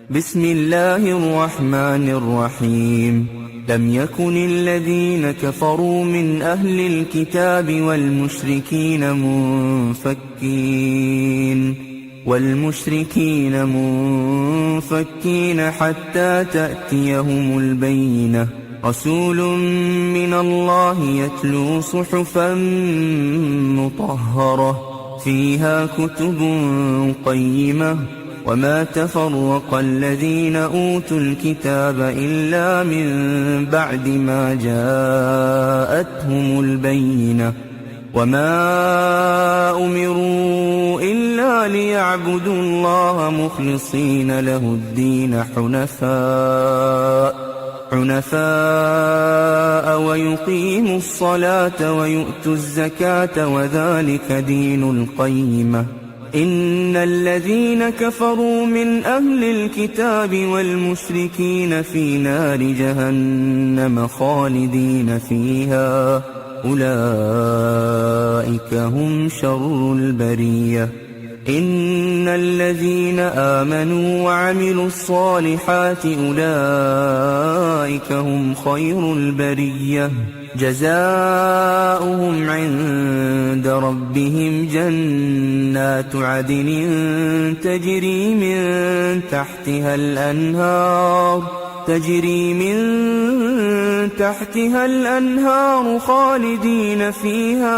بسم الله الرحمن الرحيم. لم يكن الذين كفروا من أهل الكتاب والمشركين منفكين حتى تأتيهم البينة. رسول من الله يتلو صحفا مطهرة فيها كتب قيمة وما تفرق الذين أوتوا الكتاب إلا من بعد ما جاءتهم البينة. وما أمروا إلا ليعبدوا الله مخلصين له الدين حنفاء ويقيموا الصلاة ويؤتوا الزكاة وذلك دين القيمة. إن الذين كفروا من أهل الكتاب والمشركين في نار جهنم خالدين فيها أولئك هم شر البرية. إن الذين آمنوا وعملوا الصالحات أولئك هم خير البرية. جزاؤهم عند ربهم جنات عدن تجري من تحتها الأنهار خالدين فيها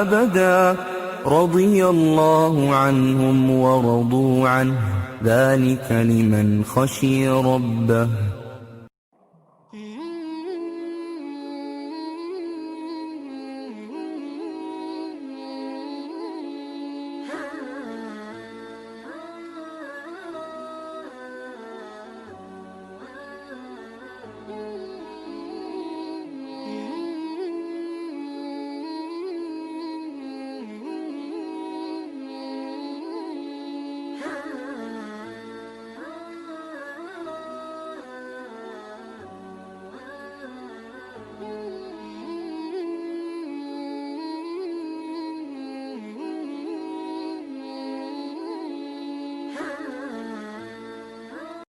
أبدا. رضي الله عنهم ورضوا عنه ذلك لمن خشي ربه.